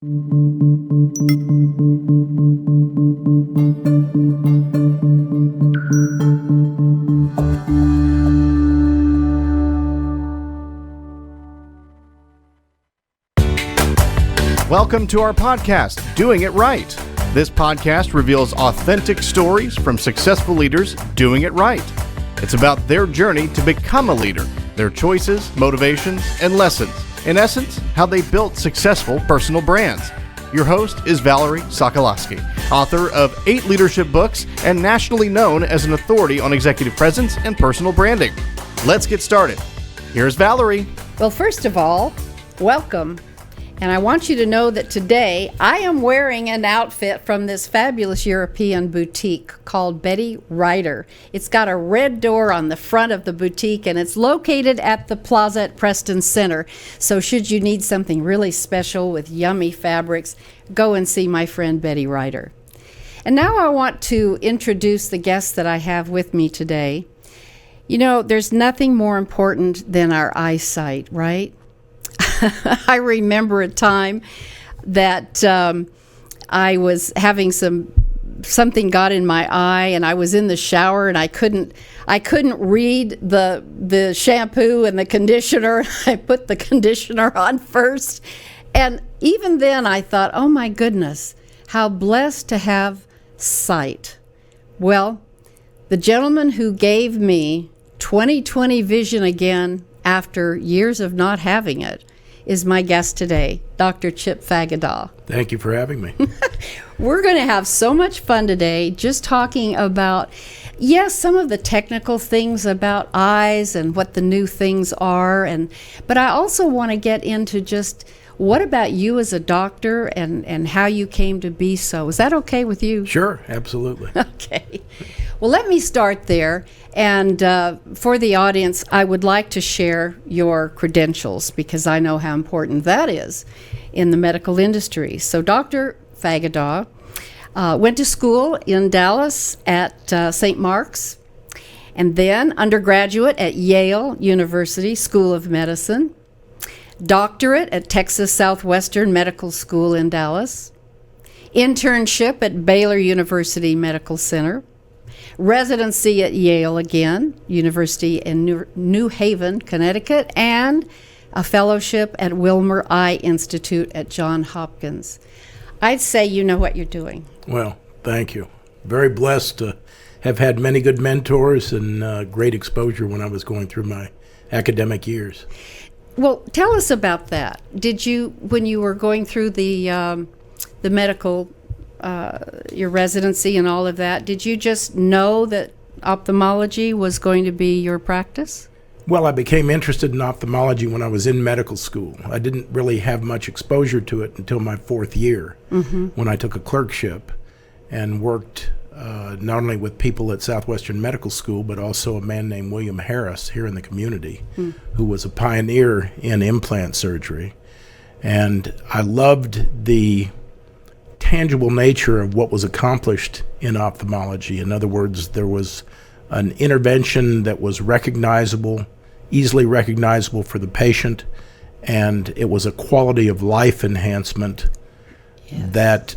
Welcome to our podcast, Doing It Right. This podcast reveals authentic stories from successful leaders doing it right. It's about their journey to become a leader, their choices, motivations, and lessons. In essence, how they built successful personal brands. Your host is Valerie Sokolowski, author of 8 leadership books and nationally known as an authority on executive presence and personal branding. Let's get started. Here's Valerie. Well, first of all, welcome. And I want you to know that today I am wearing an outfit from this fabulous European boutique called Betty Ryder. It's got a red door on the front of the boutique, and it's located at the Plaza at Preston Center. So should you need something really special with yummy fabrics, go and see my friend Betty Ryder. And now I want to introduce the guest that I have with me today. You know, there's nothing more important than our eyesight, right? I remember a time that I was having something got in my eye, and I was in the shower, and I couldn't read the shampoo and the conditioner. I put the conditioner on first, and even then I thought, oh my goodness, how blessed to have sight. Well, the gentleman who gave me 20/20 vision again after years of not having it is my guest today, Dr. Chip Fagadau. Thank you for having me. We're going to have so much fun today just talking about, yes, some of the technical things about eyes and what the new things are, but I also want to get into just what about you as a doctor and how you came to be so. Is that okay with you? Sure, absolutely. Okay. Well, let me start there. And for the audience, I would like to share your credentials because I know how important that is in the medical industry. So Dr. Fagadau went to school in Dallas at St. Mark's, and then undergraduate at Yale University School of Medicine, doctorate at Texas Southwestern Medical School in Dallas, internship at Baylor University Medical Center, residency at Yale again, University in New Haven, Connecticut, and a fellowship at Wilmer Eye Institute at Johns Hopkins. I'd say you know what you're doing. Well, thank you. Very blessed to have had many good mentors and great exposure when I was going through my academic years. Well, tell us about that. Did you, when you were going through the medical your residency and all of that, did you just know that ophthalmology was going to be your practice? Well, I became interested in ophthalmology when I was in medical school. I didn't really have much exposure to it until my 4th year, when I took a clerkship and worked not only with people at Southwestern Medical School, but also a man named William Harris here in the community, who was a pioneer in implant surgery. And I loved the tangible nature of what was accomplished in ophthalmology. In other words, there was an intervention that was recognizable, easily recognizable for the patient, and it was a quality of life enhancement that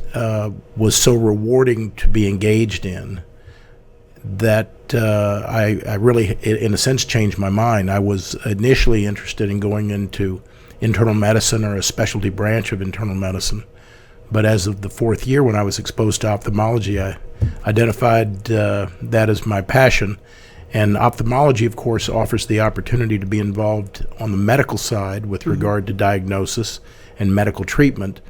was so rewarding to be engaged in that I really, in a sense, changed my mind. I was initially interested in going into internal medicine or a specialty branch of internal medicine. But as of the 4th year, when I was exposed to ophthalmology, I identified that as my passion. And ophthalmology, of course, offers the opportunity to be involved on the medical side with regard to diagnosis and medical treatment,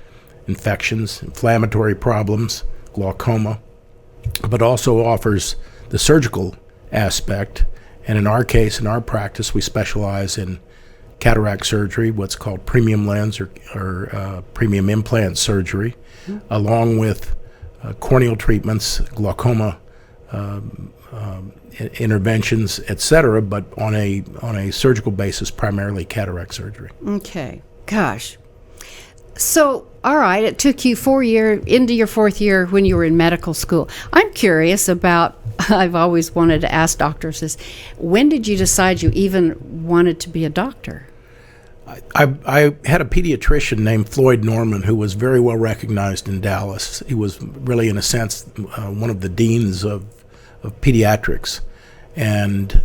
infections, inflammatory problems, glaucoma, but also offers the surgical aspect. And in our case, in our practice, we specialize in cataract surgery, what's called premium lens or premium implant surgery, along with corneal treatments, glaucoma interventions, etc., but on a surgical basis, primarily cataract surgery. Okay. Gosh. So, all right, it took you into your 4th year when you were in medical school. I'm curious about, I've always wanted to ask doctors this, when did you decide you even wanted to be a doctor? I had a pediatrician named Floyd Norman who was very well recognized in Dallas. He was really, in a sense, one of the deans of pediatrics. And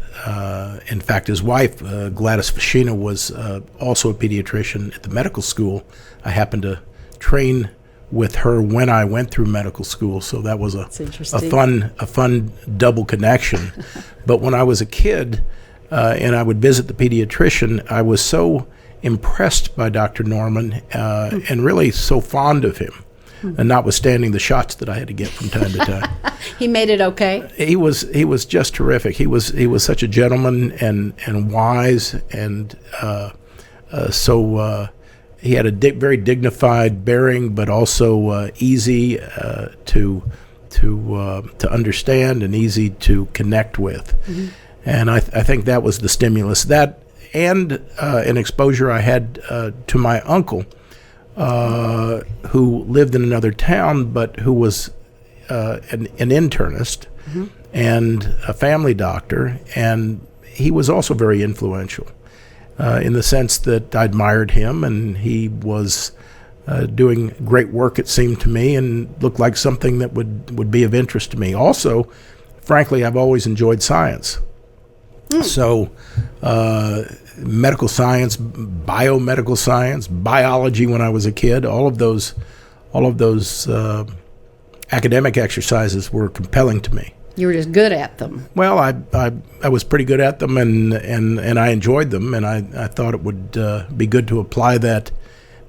in fact, his wife, Gladys Fashina, was also a pediatrician at the medical school. I happened to train with her when I went through medical school, so that was a fun double connection. But when I was a kid and I would visit the pediatrician, I was so impressed by Dr. Norman and really so fond of him. And notwithstanding the shots that I had to get from time to time, he made it okay. He was just terrific. He was such a gentleman and wise, and so he had a very dignified bearing, but also easy to understand and easy to connect with. Mm-hmm. And I think that was the stimulus. That and an exposure I had to my uncle, who lived in another town, but who was an internist mm-hmm. and a family doctor, and he was also very influential in the sense that I admired him, and he was doing great work, it seemed to me, and looked like something that would be of interest to me. Also, frankly, I've always enjoyed science. So medical science, biomedical science, biology when I was a kid, all of those academic exercises were compelling to me. You were just good at them. Well, I was pretty good at them, and I enjoyed them, and I thought it would be good to apply that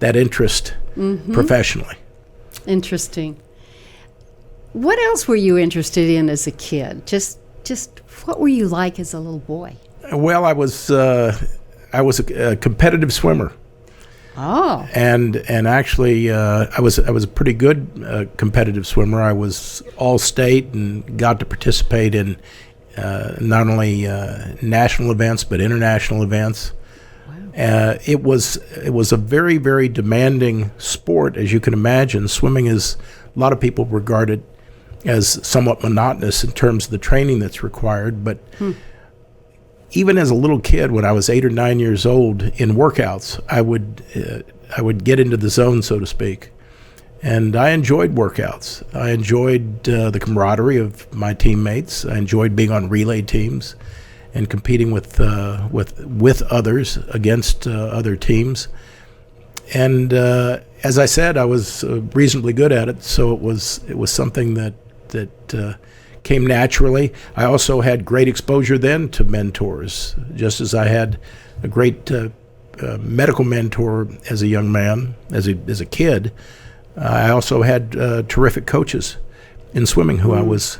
interest mm-hmm. professionally. Interesting. What else were you interested in as a kid? Just what were you like as a little boy? Well, I was a competitive swimmer. Oh. And actually, I was a pretty good competitive swimmer. I was all state and got to participate in not only national events but international events. Wow. It was a very, very demanding sport, as you can imagine. Swimming is, a lot of people regard it as somewhat monotonous in terms of the training that's required, but even as a little kid, when I was 8 or 9 years old, in workouts, I would get into the zone, so to speak, and I enjoyed workouts. I enjoyed the camaraderie of my teammates. I enjoyed being on relay teams and competing with others against other teams. And as I said, I was reasonably good at it, so it was something that came naturally. I also had great exposure then to mentors, just as I had a great medical mentor as a young man, as a kid. I also had terrific coaches in swimming who I was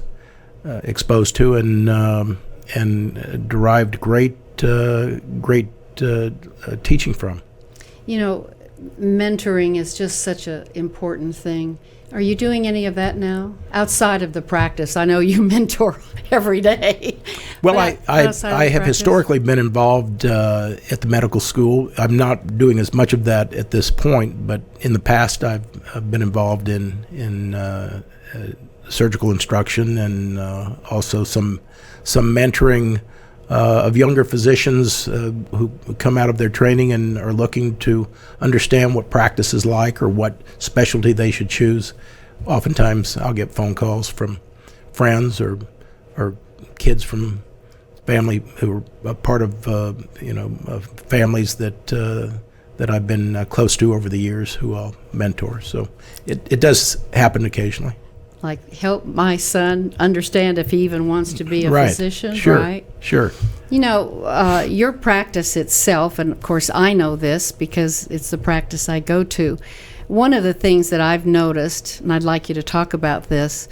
exposed to and derived great teaching from. You know, mentoring is just such an important thing. Are you doing any of that now? Outside of the practice, I know you mentor every day. Well, I have historically been involved at the medical school. I'm not doing as much of that at this point, but in the past I've been involved in surgical instruction and also some mentoring of younger physicians who come out of their training and are looking to understand what practice is like or what specialty they should choose. Oftentimes, I'll get phone calls from friends or kids from family who are a part of of families that I've been close to over the years who I'll mentor. So it does happen occasionally. Like, help my son understand if he even wants to be a physician, sure, right? Sure. You know, your practice itself, and of course I know this because it's the practice I go to, one of the things that I've noticed, and I'd like you to talk about this,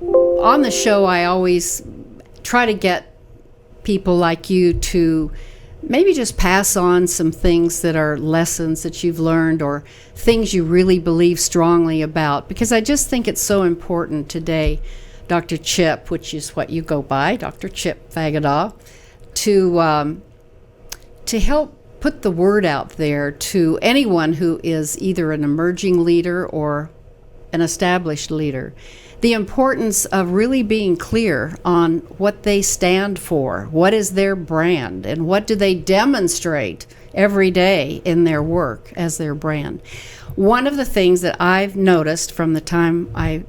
on the show I always try to get people like you to maybe just pass on some things that are lessons that you've learned or things you really believe strongly about, because I just think it's so important today, Dr. Chip, which is what you go by, Dr. Chip Fagadau, to help put the word out there to anyone who is either an emerging leader or an established leader, the importance of really being clear on what they stand for, what is their brand, and what do they demonstrate every day in their work as their brand. One of the things that I've noticed from the time I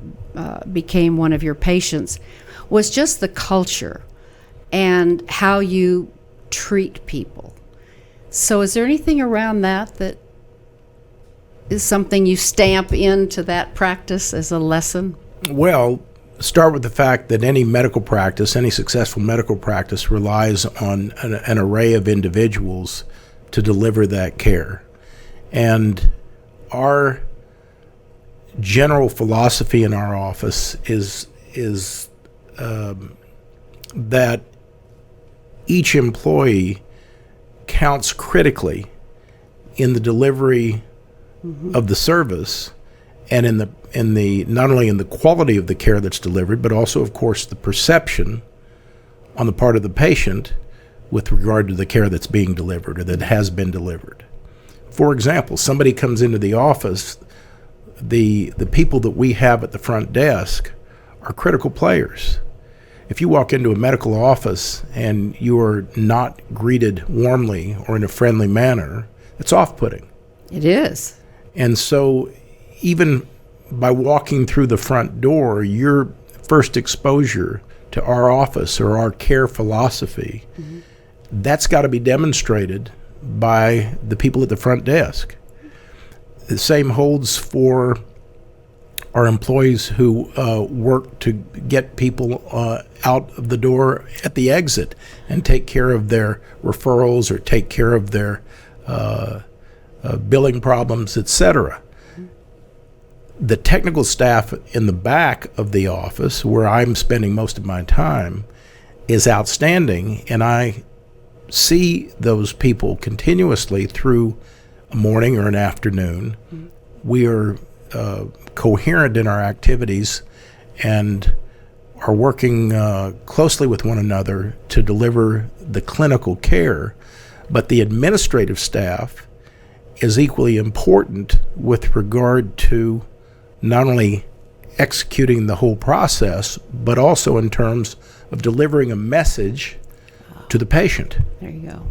became one of your patients was just the culture and how you treat people. So is there anything around that is something you stamp into that practice as a lesson? Well, start with the fact that any medical practice, any successful medical practice, relies on an array of individuals to deliver that care. And our general philosophy in our office is that each employee counts critically in the delivery of the service, and in the not only in the quality of the care that's delivered, but also, of course, the perception on the part of the patient with regard to the care that's being delivered or that has been delivered. For example, somebody comes into the office, the people that we have at the front desk are critical players. If you walk into a medical office and you are not greeted warmly or in a friendly manner, it's off-putting. It is. And so even by walking through the front door, your first exposure to our office or our care philosophy, that's got to be demonstrated by the people at the front desk. The same holds for our employees who work to get people out of the door at the exit and take care of their referrals or take care of their billing problems, etc. The technical staff in the back of the office, where I'm spending most of my time, is outstanding, and I see those people continuously through a morning or an afternoon. We are coherent in our activities and are working closely with one another to deliver the clinical care, but the administrative staff is equally important with regard to not only executing the whole process, but also in terms of delivering a message to the patient. There you go.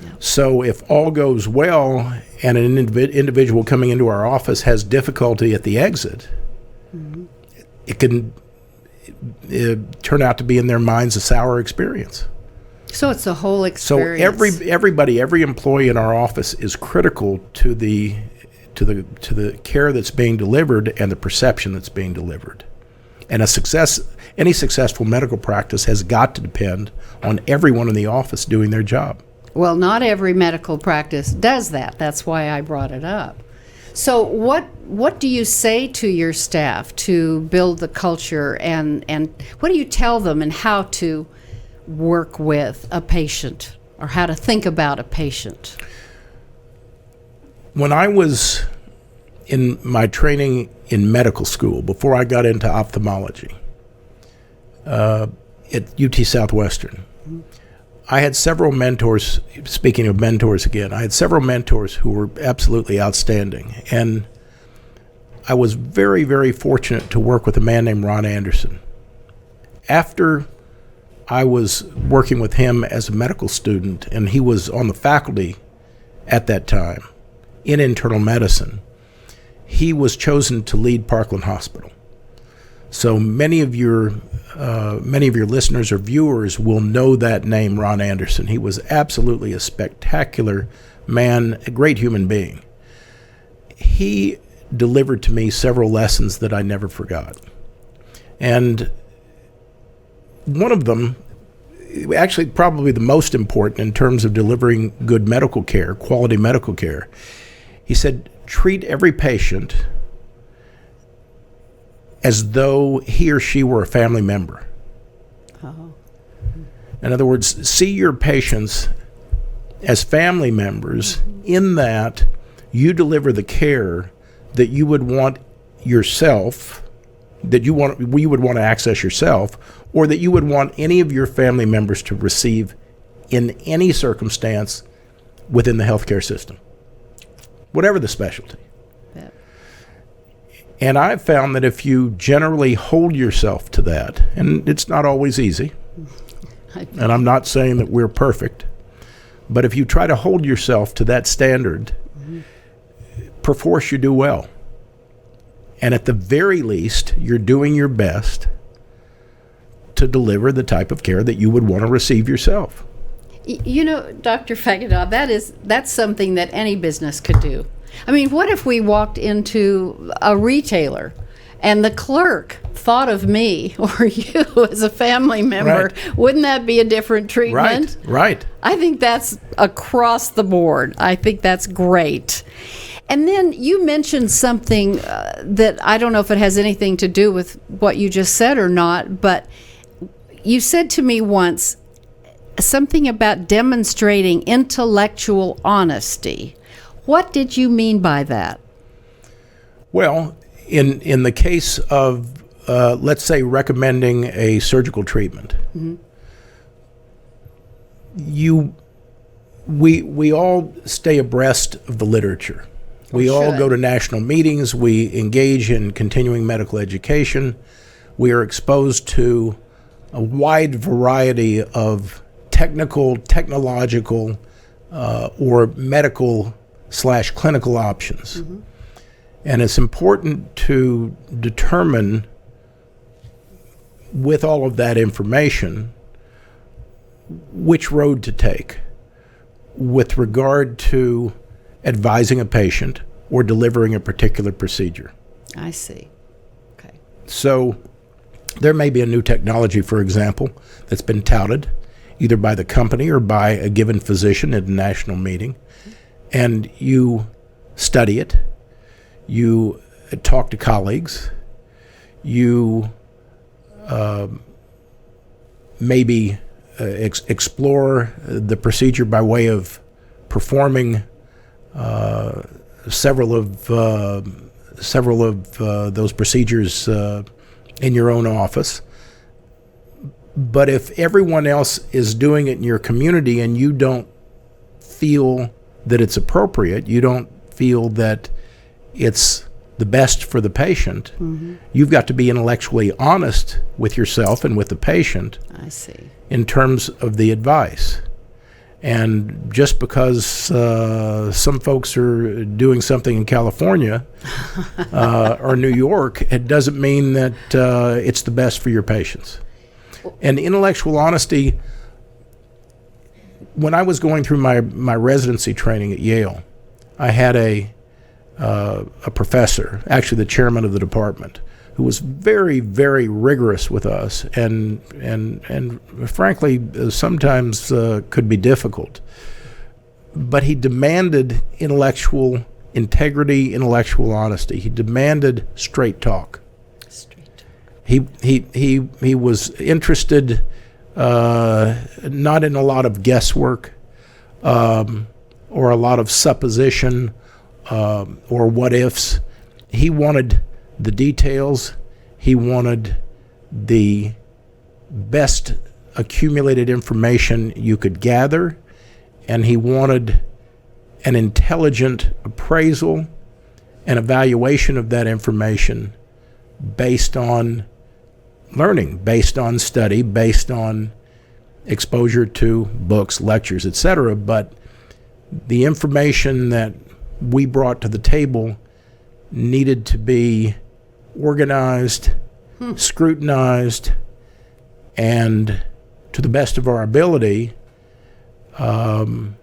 Yep. So if all goes well and an individual coming into our office has difficulty at the exit, it can turn out to be in their minds a sour experience. So it's a whole experience. So every employee in our office is critical to the care that's being delivered and the perception that's being delivered. And any successful medical practice has got to depend on everyone in the office doing their job. Well, not every medical practice does that. That's why I brought it up. So what do you say to your staff to build the culture, and what do you tell them and how to work with a patient or how to think about a patient? When I was in my training in medical school, before I got into ophthalmology at UT Southwestern, I had several mentors. Speaking of mentors again, I had several mentors who were absolutely outstanding. And I was very, very fortunate to work with a man named Ron Anderson. After I was working with him as a medical student, and he was on the faculty at that time in internal medicine, he was chosen to lead Parkland Hospital. So many of your listeners or viewers will know that name, Ron Anderson. He was absolutely a spectacular man, a great human being. He delivered to me several lessons that I never forgot. And one of them, actually probably the most important in terms of delivering good medical care, quality medical care, he said, treat every patient as though he or she were a family member. Oh. In other words, see your patients as family members in that you deliver the care that you would want yourself, that you would want to access yourself, or that you would want any of your family members to receive in any circumstance within the healthcare system, whatever the specialty. And I've found that if you generally hold yourself to that, and it's not always easy, and I'm not saying that we're perfect, but if you try to hold yourself to that standard, perforce you do well. And at the very least, you're doing your best to deliver the type of care that you would want to receive yourself. You know, Dr. Fagadau, that's something that any business could do. I mean, what if we walked into a retailer and the clerk thought of me or you as a family member? Right. Wouldn't that be a different treatment? Right. I think that's across the board. I think that's great. And then you mentioned something that I don't know if it has anything to do with what you just said or not, but you said to me once something about demonstrating intellectual honesty. What did you mean by that? Well, in the case of, let's say, recommending a surgical treatment, we all stay abreast of the literature. We all go to national meetings. We engage in continuing medical education. We are exposed to a wide variety of technological, or medical/clinical options. And it's important to determine, with all of that information, which road to take with regard to advising a patient or delivering a particular procedure. I see. Okay. So there may be a new technology, for example, that's been touted either by the company or by a given physician at a national meeting, and you study it, you talk to colleagues, you maybe explore the procedure by way of performing several of those procedures in your own office. But if everyone else is doing it in your community and you don't feel that it's appropriate, you don't feel that it's the best for the patient, you've got to be intellectually honest with yourself and with the patient. I see. In terms of the advice. And just because some folks are doing something in California or New York, it doesn't mean that it's the best for your patients. And intellectual honesty, when I was going through my residency training at Yale, I had a professor, actually the chairman of the department, who was very, very rigorous with us and frankly sometimes could be difficult. But he demanded intellectual integrity, intellectual honesty. He demanded straight talk. He was interested not in a lot of guesswork or a lot of supposition or what ifs. He wanted the details. He wanted the best accumulated information you could gather, and he wanted an intelligent appraisal and evaluation of that information based on learning, based on study, based on exposure to books, lectures, etc. But the information that we brought to the table needed to be organized, scrutinized, and to the best of our ability, doing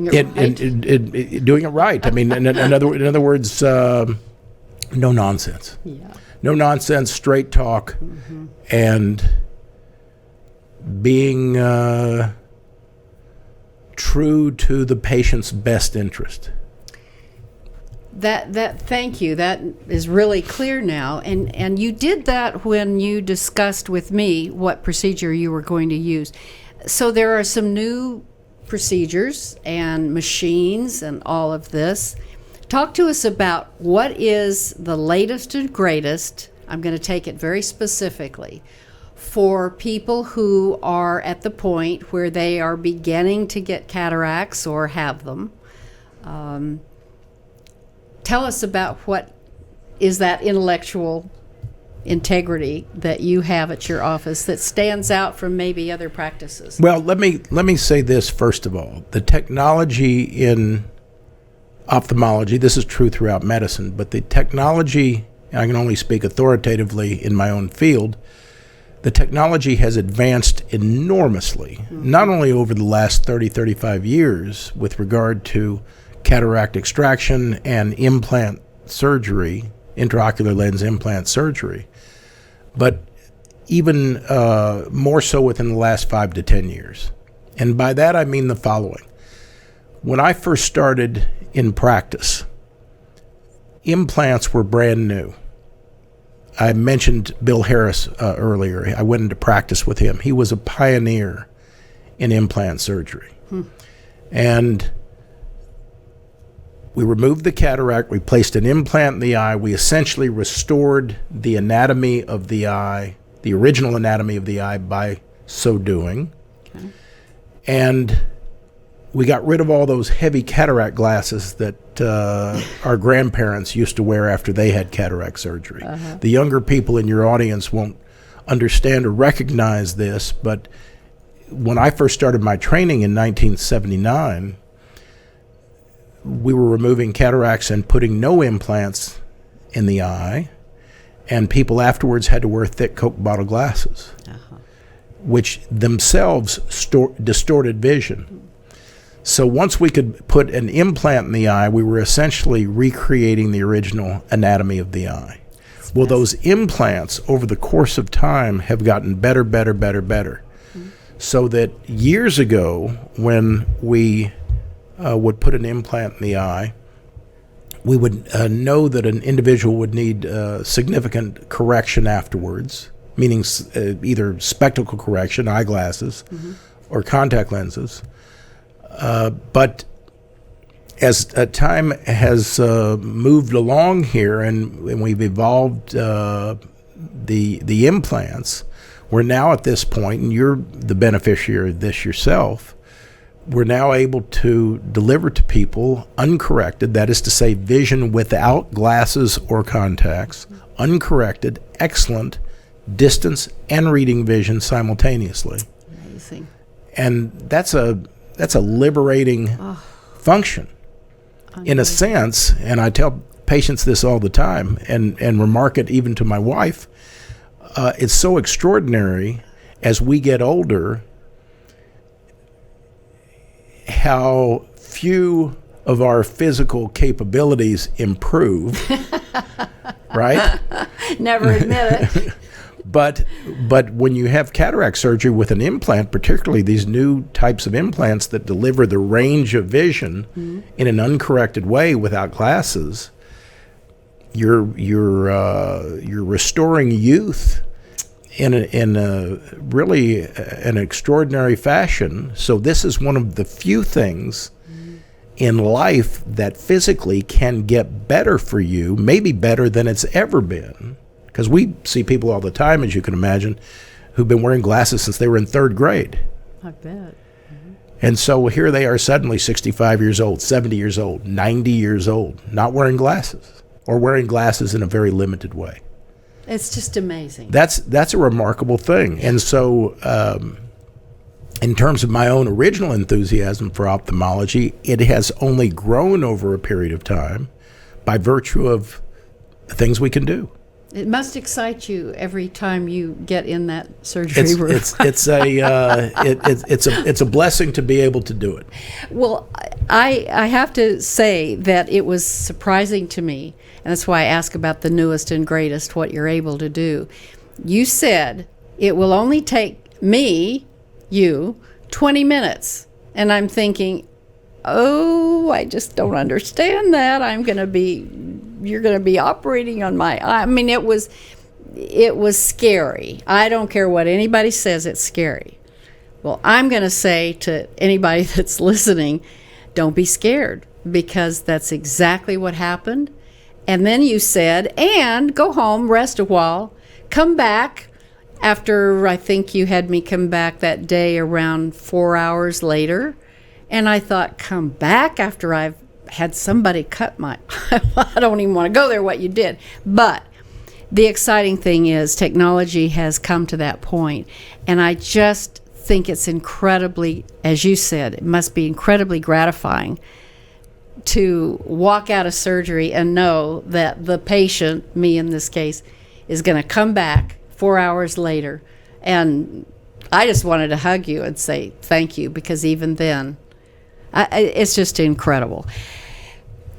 it right. Doing it right. I mean, in other words, no nonsense. Yeah. No nonsense, straight talk, and being true to the patient's best interest. Thank you. That is really clear now. And you did that when you discussed with me what procedure you were going to use. So there are some new procedures and machines and all of this. Talk to us about what is the latest and greatest, I'm going to take it very specifically, for people who are at the point where they are beginning to get cataracts or have them. Tell us about what is that intellectual integrity that you have at your office that stands out from maybe other practices. Well, let me say this first of all. The technology in ophthalmology, this is true throughout medicine, but the technology, I can only speak authoritatively in my own field, the technology has advanced enormously, not only over the last 30, 35 years with regard to cataract extraction and implant surgery, intraocular lens implant surgery, but even more so within the last 5 to 10 years. And by that I mean the following. When I first started in practice, implants were brand new. I mentioned Bill Harris earlier. I went into practice with him. He was a pioneer in implant surgery. And we removed the cataract, we placed an implant in the eye, we essentially restored the anatomy of the eye, the original anatomy of the eye by so doing. Okay. And we got rid of all those heavy cataract glasses that our grandparents used to wear after they had cataract surgery. The younger people in your audience won't understand or recognize this, but when I first started my training in 1979, we were removing cataracts and putting no implants in the eye, and people afterwards had to wear thick Coke bottle glasses, which themselves distorted vision. So once we could put an implant in the eye, we were essentially recreating the original anatomy of the eye. Well, those implants over the course of time have gotten better. So that years ago, when we would put an implant in the eye, we would know that an individual would need significant correction afterwards, meaning either spectacle correction, eyeglasses, or contact lenses. But as time has moved along here and we've evolved the implants, we're now at this point, and you're the beneficiary of this yourself, we're now able to deliver to people uncorrected, that is to say vision without glasses or contacts, uncorrected, excellent distance and reading vision simultaneously. Amazing. And that's a liberating function. In a sense, and I tell patients this all the time and remark it even to my wife, it's so extraordinary as we get older how few of our physical capabilities improve, right? Never admit it. But when you have cataract surgery with an implant, particularly these new types of implants that deliver the range of vision in an uncorrected way without glasses, you're restoring youth in a really an extraordinary fashion. So this is one of the few things in life that physically can get better for you, maybe better than it's ever been. Because we see people all the time, as you can imagine, who've been wearing glasses since they were in 3rd grade. I bet. And so here they are suddenly 65 years old, 70 years old, 90 years old, not wearing glasses, or wearing glasses in a very limited way. It's just amazing. That's a remarkable thing. And so in terms of my own original enthusiasm for ophthalmology, it has only grown over a period of time by virtue of the things we can do. It must excite you every time you get in that surgery room. It's a blessing to be able to do it. Well, I have to say that it was surprising to me, and that's why I ask about the newest and greatest, what you're able to do. You said it will only take you, 20 minutes. And I'm thinking, oh, I just don't understand that. You're going to be operating on my eye. I mean, it was scary. I don't care what anybody says, it's scary. Well, I'm going to say to anybody that's listening, don't be scared, because that's exactly what happened. And then you said, and go home, rest a while, come back after, I think you had me come back that day around 4 hours later. And I thought, come back after I've had somebody cut my, I don't even want to go there what you did. But the exciting thing is technology has come to that point, and I just think it's incredibly, as you said, it must be incredibly gratifying to walk out of surgery and know that the patient, me in this case, is going to come back 4 hours later. And I just wanted to hug you and say thank you, because even then, it's just incredible.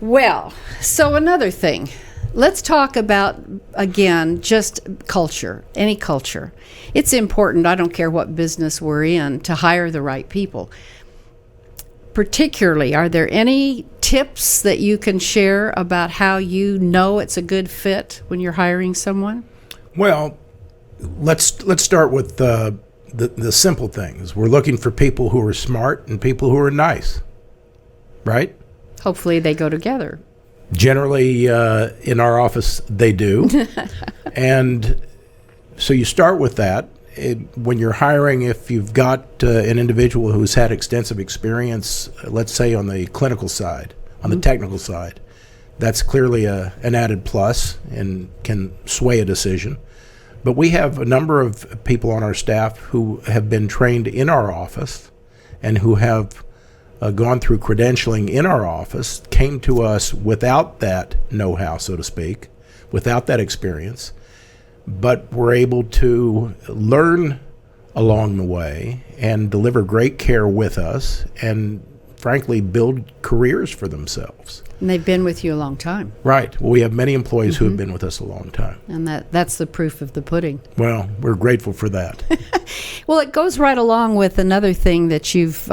Well, so another thing. Let's talk about, again, just culture, any culture. It's important, I don't care what business we're in, to hire the right people. Particularly, are there any tips that you can share about how you know it's a good fit when you're hiring someone? Well, let's start with the simple things. We're looking for people who are smart and people who are nice, right? Hopefully they go together. Generally, in our office, they do. And so you start with that. When you're hiring, if you've got an individual who's had extensive experience, let's say on the clinical side, on the technical side, that's clearly an added plus and can sway a decision. But we have a number of people on our staff who have been trained in our office and who have gone through credentialing in our office, came to us without that know-how, so to speak, without that experience, but were able to learn along the way and deliver great care with us and, frankly, build careers for themselves. And they've been with you a long time. Right. Well, we have many employees who have been with us a long time. And that's the proof of the pudding. Well, we're grateful for that. Well, it goes right along with another thing that you've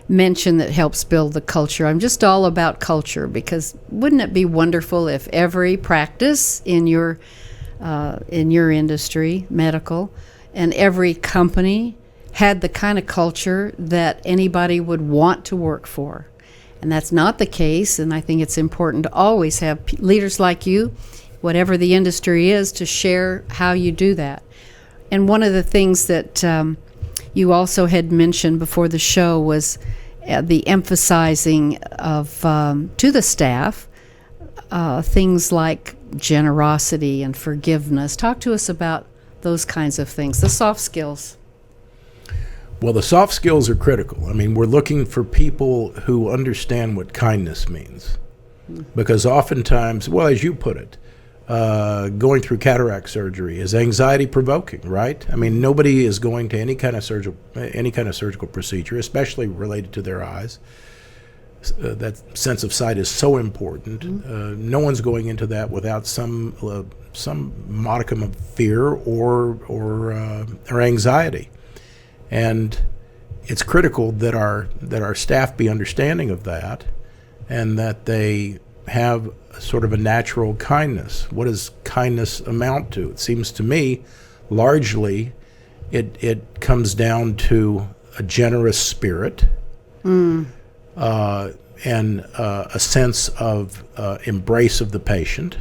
mentioned that helps build the culture. I'm just all about culture, because wouldn't it be wonderful if every practice in your industry, medical, and every company had the kind of culture that anybody would want to work for? And that's not the case, and I think it's important to always have leaders like you, whatever the industry is, to share how you do that. And one of the things that you also had mentioned before the show was the emphasizing of, to the staff, things like generosity and forgiveness. Talk to us about those kinds of things, the soft skills. Well, the soft skills are critical. I mean, we're looking for people who understand what kindness means. Because oftentimes, well, as you put it, going through cataract surgery is anxiety provoking, right? I mean, nobody is going to any kind of surgical procedure, especially related to their eyes. That sense of sight is so important. No one's going into that without some modicum of fear or anxiety. And it's critical that our staff be understanding of that, and that they have sort of a natural kindness. What does kindness amount to? It seems to me, largely, it comes down to a generous spirit, and a sense of embrace of the patient,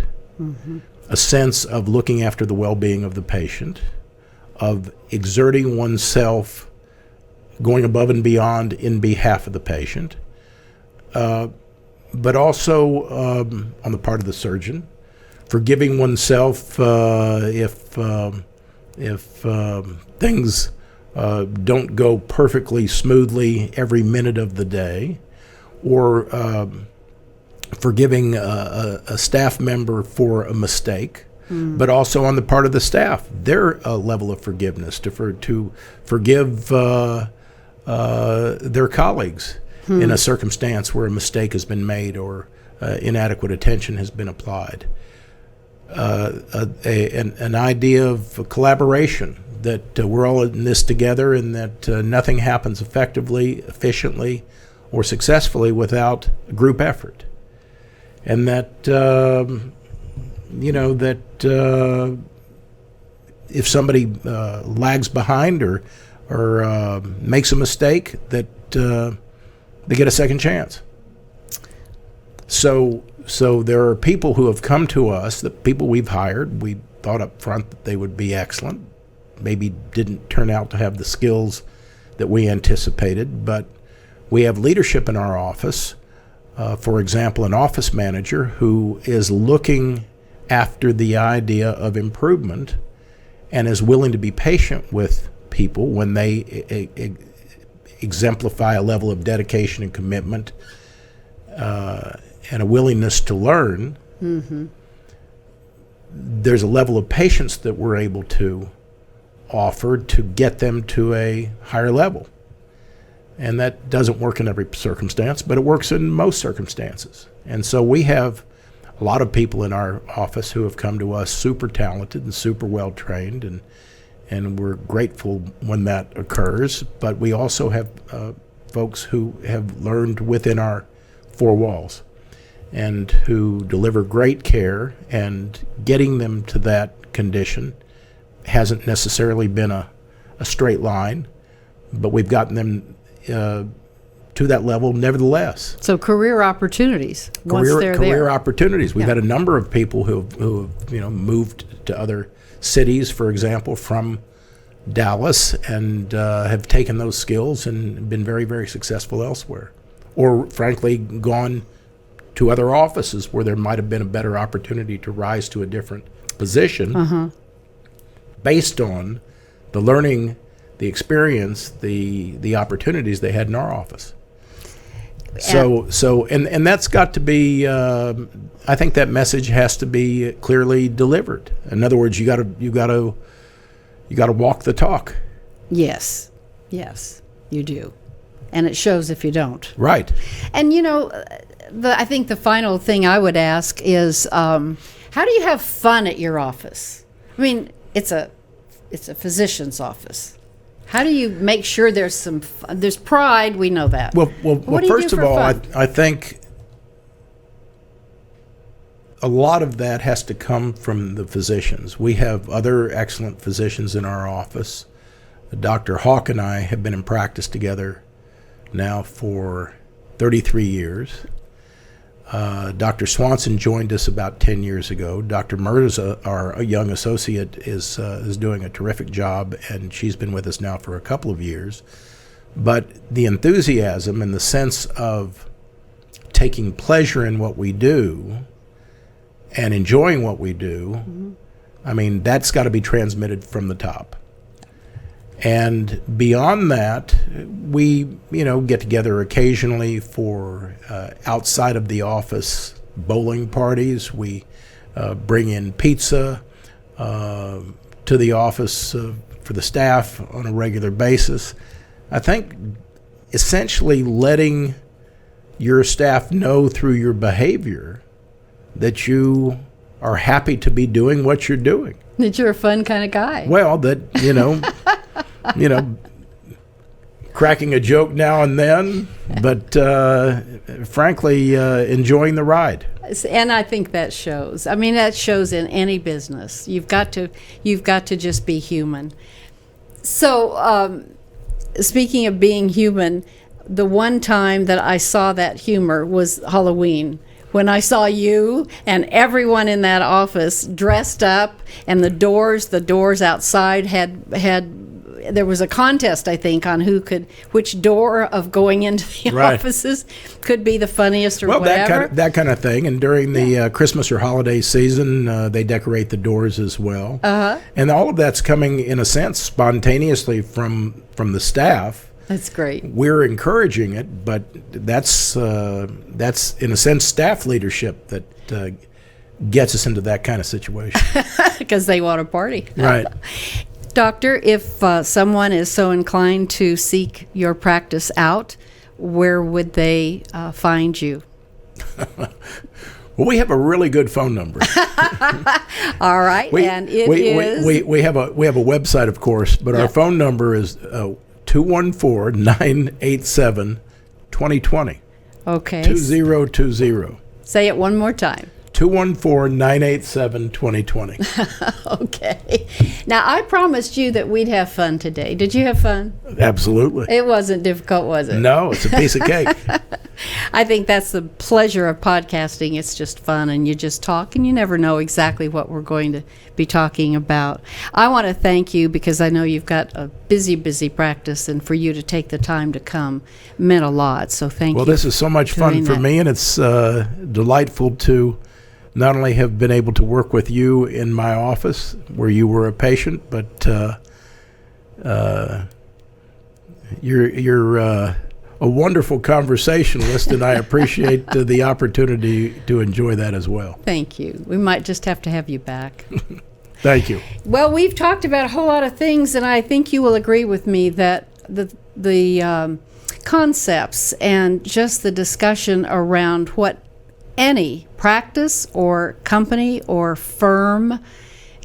a sense of looking after the well-being of the patient, of exerting oneself, going above and beyond in behalf of the patient, but also on the part of the surgeon, forgiving oneself if things don't go perfectly smoothly every minute of the day, or forgiving a staff member for a mistake. But also on the part of the staff, their level of forgiveness, to forgive their colleagues in a circumstance where a mistake has been made or inadequate attention has been applied. An idea of collaboration, that we're all in this together, and that nothing happens effectively, efficiently, or successfully without group effort. And that if somebody lags behind or makes a mistake, that they get a second chance. So there are people who have come to us, the people we've hired, we thought up front that they would be excellent, maybe didn't turn out to have the skills that we anticipated, but we have leadership in our office For example, an office manager who is looking after the idea of improvement and is willing to be patient with people when they exemplify a level of dedication and commitment and a willingness to learn. Mm-hmm. There's a level of patience that we're able to offer to get them to a higher level. And that doesn't work in every circumstance, but it works in most circumstances. And so we have a lot of people in our office who have come to us super talented and super well trained, and we're grateful when that occurs. But we also have folks who have learned within our four walls and who deliver great care, and getting them to that condition hasn't necessarily been a straight line, but we've gotten them to that level nevertheless. So career opportunities once they're there. Career opportunities. We've had a number of people who have moved to other cities, for example, from Dallas, and have taken those skills and been very, very successful elsewhere. Or frankly, gone to other offices where there might have been a better opportunity to rise to a different position based on the learning, the experience, the opportunities they had in our office. So that's got to be. I think that message has to be clearly delivered. In other words, you got to walk the talk. Yes, you do, and it shows if you don't. Right. And I think the final thing I would ask is, how do you have fun at your office? I mean, it's a physician's office. How do you make sure there's pride? We know that. Well, first of all, I think a lot of that has to come from the physicians. We have other excellent physicians in our office. Dr. Hawk and I have been in practice together now for 33 years. Dr. Swanson joined us about 10 years ago. Dr. Mirza, our young associate, is doing a terrific job, and she's been with us now for a couple of years. But the enthusiasm and the sense of taking pleasure in what we do and enjoying what we do, I mean, that's got to be transmitted from the top. And beyond that, we, get together occasionally for outside of the office bowling parties. We bring in pizza to the office for the staff on a regular basis. I think essentially letting your staff know through your behavior that you are happy to be doing what you're doing. That you're a fun kind of guy. Well, cracking a joke now and then, but frankly, enjoying the ride. And I think that shows. I mean, that shows in any business. You've got to just be human. So, speaking of being human, the one time that I saw that humor was Halloween, when I saw you and everyone in that office dressed up, and the doors outside had there was a contest, I think, on which door of going into the offices could be the funniest or whatever. That kind of thing. And during the Christmas or holiday season, they decorate the doors as well. And all of that's coming, in a sense, spontaneously from the staff. That's great. We're encouraging it, but that's in a sense staff leadership that gets us into that kind of situation. Because they want to party. Right. Doctor, if someone is so inclined to seek your practice out, where would they find you? Well, we have a really good phone number. All right, we have a website, of course, but our phone number is 214-987-2020. Okay. 2020. Say it one more time. 214-987-2020. Okay. Now, I promised you that we'd have fun today. Did you have fun? Absolutely. It wasn't difficult, was it? No, it's a piece of cake. I think that's the pleasure of podcasting. It's just fun, and you just talk, and you never know exactly what we're going to be talking about. I want to thank you because I know you've got a busy practice, and for you to take the time to come meant a lot. So thank you. Well, this is so much fun for me, and it's delightful to not only have been able to work with you in my office where you were a patient, but you're a wonderful conversationalist, and I appreciate the opportunity to enjoy that as well. Thank you. We might just have to have you back. Thank you. Well, we've talked about a whole lot of things, and I think you will agree with me that the concepts and just the discussion around what any practice or company or firm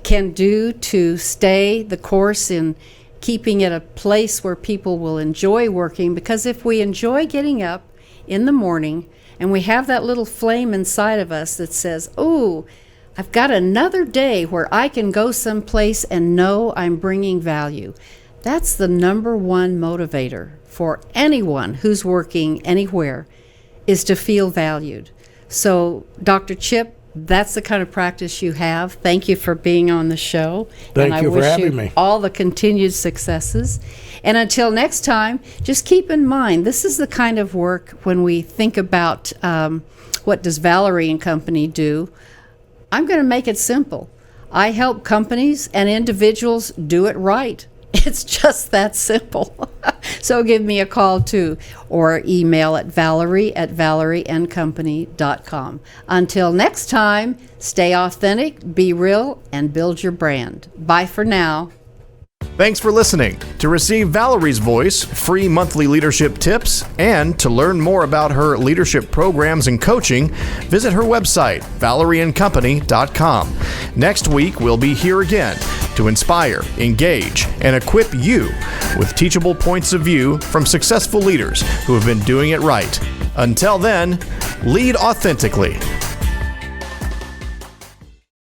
can do to stay the course in keeping it a place where people will enjoy working. Because if we enjoy getting up in the morning and we have that little flame inside of us that says, "Oh, I've got another day where I can go someplace and know I'm bringing value," that's the number one motivator for anyone who's working anywhere, is to feel valued. So, Dr. Chip, that's the kind of practice you have. Thank you for being on the show. Thank you for having me. All the continued successes. And until next time, just keep in mind, this is the kind of work when we think about what does Valerie and Company do. I'm going to make it simple. I help companies and individuals do it right. It's just that simple. So give me a call too, or email at valerie@valerieandcompany.com. Until next time, stay authentic, be real, and build your brand. Bye for now. Thanks for listening. To receive Valerie's voice, free monthly leadership tips, and to learn more about her leadership programs and coaching, visit her website, valerieandcompany.com. Next week, we'll be here again to inspire, engage, and equip you with teachable points of view from successful leaders who have been doing it right. Until then, lead authentically.